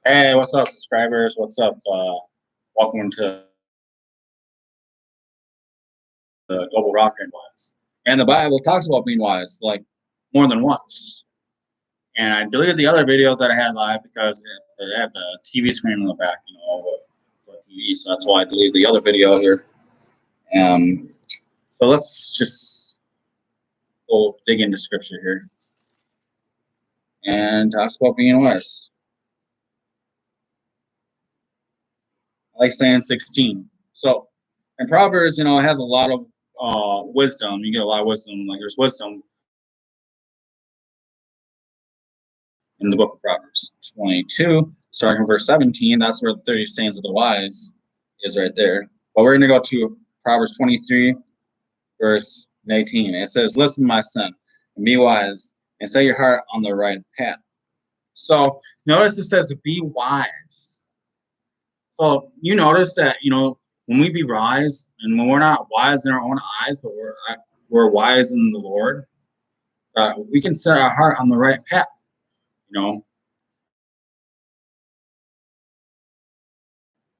Hey, what's up, subscribers? What's up? Welcome to the Global Rocket Wise. And the Bible talks about being wise, like more than once. And I deleted the other video that I had live because it had the TV screen in the back, with TV. So that's why I deleted the other video here. So let's just go dig into scripture here and talks about being wise. I like saying 16. So in Proverbs, it has a lot of wisdom. You get a lot of wisdom. Like there's wisdom in the book of Proverbs 22, starting from verse 17. That's where the 30 sayings of the wise is right there. But we're going to go to Proverbs 23, verse 19. It says, "Listen, my son, and be wise, and set your heart on the right path." So notice it says, "Be wise." So you notice that, when we be wise, and when we're not wise in our own eyes, but we're wise in the Lord, we can set our heart on the right path. And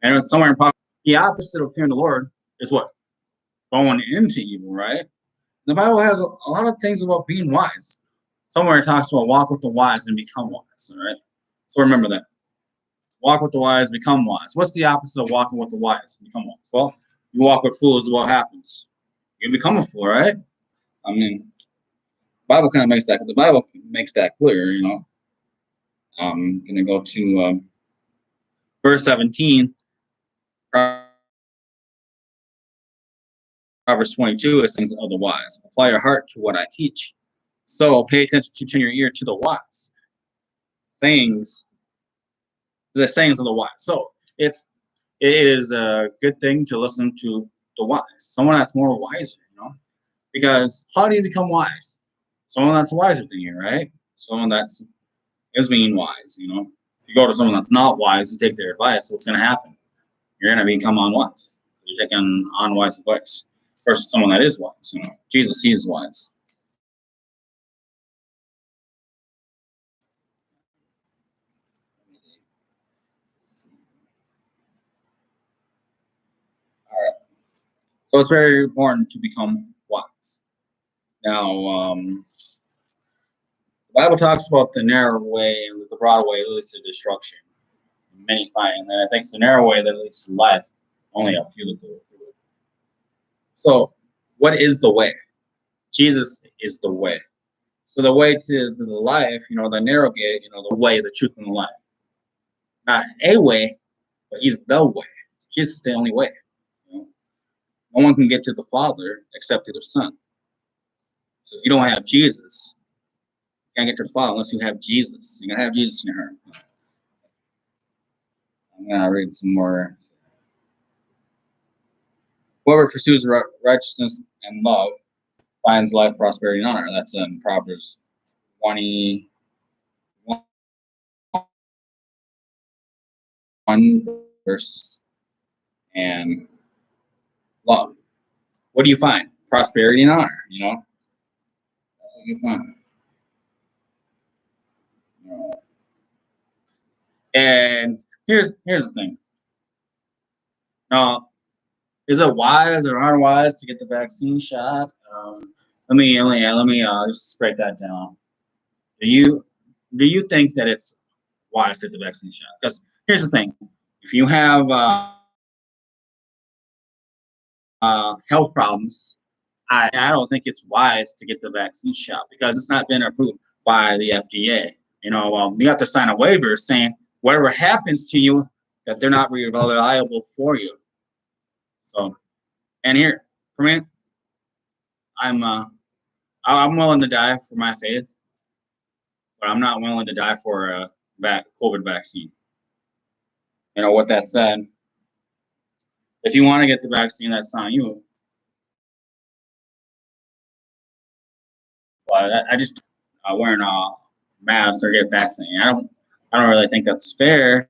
it's somewhere in the opposite of fearing the Lord is what? Going into evil, right? The Bible has a lot of things about being wise. Somewhere it talks about walk with the wise and become wise, all right? So remember that. Walk with the wise, become wise. What's the opposite of walking with the wise and become wise? Well, you walk with fools, what happens? You become a fool, right? I mean, the Bible makes that clear, I'm gonna go to verse 17. Proverbs 22 is sayings of the wise. Apply your heart to what I teach. So pay attention to turn your ear to the wise. The sayings of the wise. So it is a good thing to listen to the wise, someone that's more wiser, because how do you become wise? Someone that's wiser than you, right? Someone that's is being wise, If you go to someone that's not wise and take their advice, what's going to happen? You're going to become unwise. You're taking unwise advice versus someone that is wise. Jesus, he is wise. All right. So it's very important to become wise. Now, the Bible talks about the narrow way and the broad way leads to destruction. Many find that I think it's the narrow way that leads to life. Only a few that go through it. So, what is the way? Jesus is the way. So the way to the life, the narrow gate, the way, the truth, and the life. Not a way, but he's the way. Jesus is the only way. No one can get to the Father except through the Son. So if you don't have Jesus, you can't get to the Father unless you have Jesus. You gotta have Jesus in your heart. I'm gonna read some more. Whoever pursues righteousness and love finds life, prosperity, and honor. That's in Proverbs 21 verse and love. What do you find? Prosperity and honor, That's what you find. And here's the thing. Now, is it wise or unwise to get the vaccine shot? Let me just break that down. Do you think that it's wise to get the vaccine shot? Because here's the thing: if you have health problems, I don't think it's wise to get the vaccine shot because it's not been approved by the FDA. You have to sign a waiver saying whatever happens to you, that they're not reliable for you. So, and here for me, I'm willing to die for my faith, but I'm not willing to die for a COVID vaccine. With that said, if you want to get the vaccine, that's on you. But I just wearing a mask or get vaccinated. I don't really think that's fair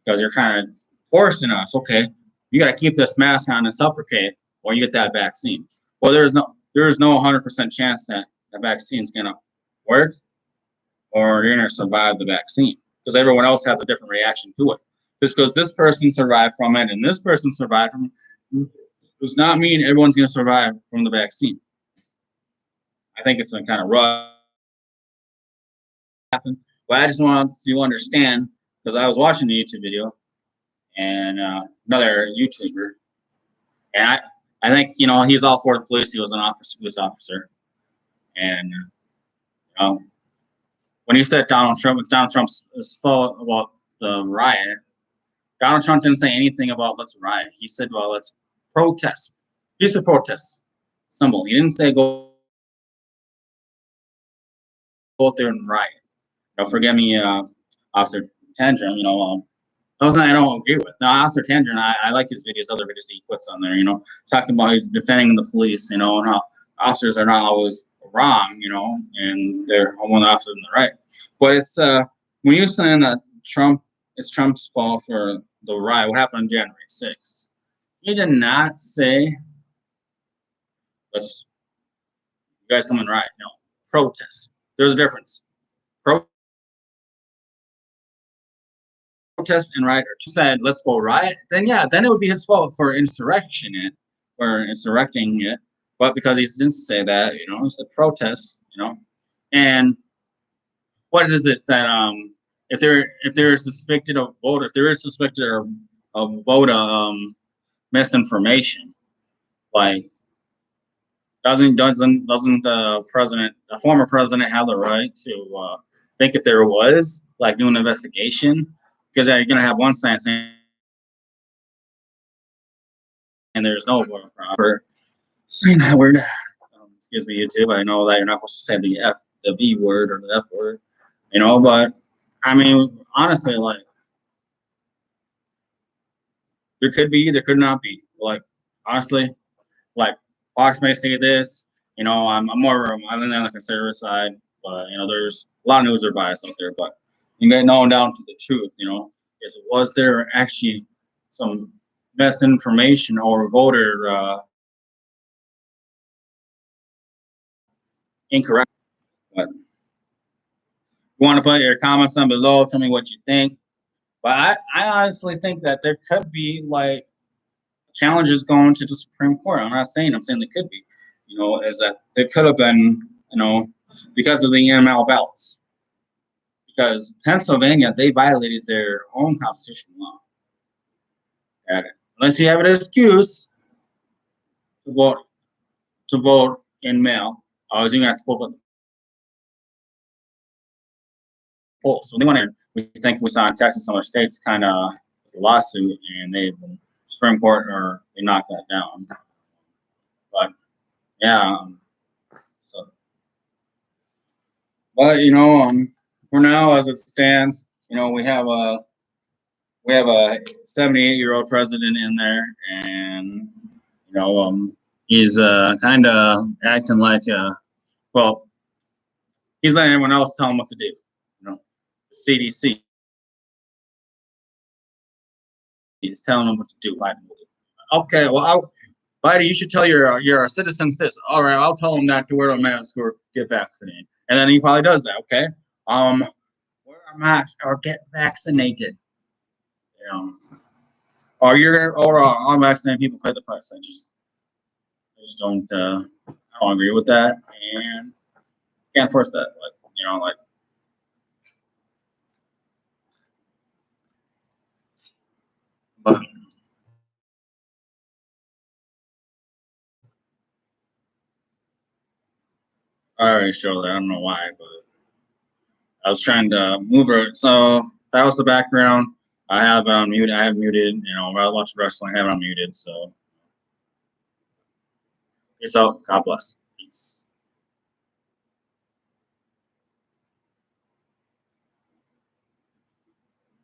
because you're kind of forcing us. Okay, you got to keep this mask on and suffocate, or you get that vaccine. Well, there's no 100% chance that the vaccine's gonna work or you're gonna survive the vaccine. because everyone else has a different reaction to it. Just because this person survived from it and this person survived from it does not mean everyone's going to survive from the vaccine. I think it's been kind of rough. But I just wanted to understand, because I was watching the YouTube video and another YouTuber, and I think, you know, he's all for the police. He was an police officer. And, you know, when he said Donald Trump, it's Donald Trump's fault about the riot, Donald Trump didn't say anything about let's riot. He said, well, let's protest. Peace of protest symbol. He didn't say go out there and riot. You know, forgive me, Officer Tangent, you know, I don't agree with. Now, Officer Tangent, I like his videos, other videos he puts on there, you know, talking about he's defending the police, you know, and how officers are not always wrong, you know, and they're one officer in the right. But it's when you're saying that it's Trump's fault for the riot, what happened on January 6th? He did not say, let's, you guys come and riot. No, protest. There's a difference. Protest and riot. If he said, let's go riot, then yeah, then it would be his fault for insurrecting it. But because he didn't say that, you know, he said protest, you know. And what is it that if they're suspected of vote, if there is suspected of voter misinformation, like doesn't the former president have the right to think if there was like do an investigation? Because you're gonna have one side saying and there's no voter fraud. Saying that word, excuse me, YouTube. I know that you're not supposed to say the B word or the F word, you know. But I mean, honestly, like there could be, there could not be. Like honestly, like Fox may say this, you know. I'm on the conservative side, but you know, there's a lot of news are biased out there. But you get known down to the truth, you know. Was there actually some misinformation or voter incorrect? But you want to put your comments down below, tell me what you think. But I honestly think that there could be like challenges going to the Supreme Court. I'm saying there could be, you know, is that there could have been, you know, because of the EML ballots. Because Pennsylvania, they violated their own constitutional law. And unless you have an excuse to vote in mail, you're gonna have to vote polls. So we think we saw in Texas, some other states kind of lawsuit, and they Supreme Court or they knocked that down. But yeah, but you know, for now as it stands, you know, we have a 78-year-old president in there, and you know, he's kind of acting like well, he's letting everyone else tell him what to do. You know, the CDC is telling him what to do. Okay, well, Biden, you should tell your citizens this. All right, I'll tell them that to wear a mask or get vaccinated, and then he probably does that. Okay, wear a mask or get vaccinated. You know, or unvaccinated people pay the price. I just don't agree with that, and can't force that. Like, you know, like. But I already showed that. I don't know why, but I was trying to move her. So that was the background. I have muted. I have muted. You know, I watch wrestling. I have it unmuted. So peace out. God bless. Peace.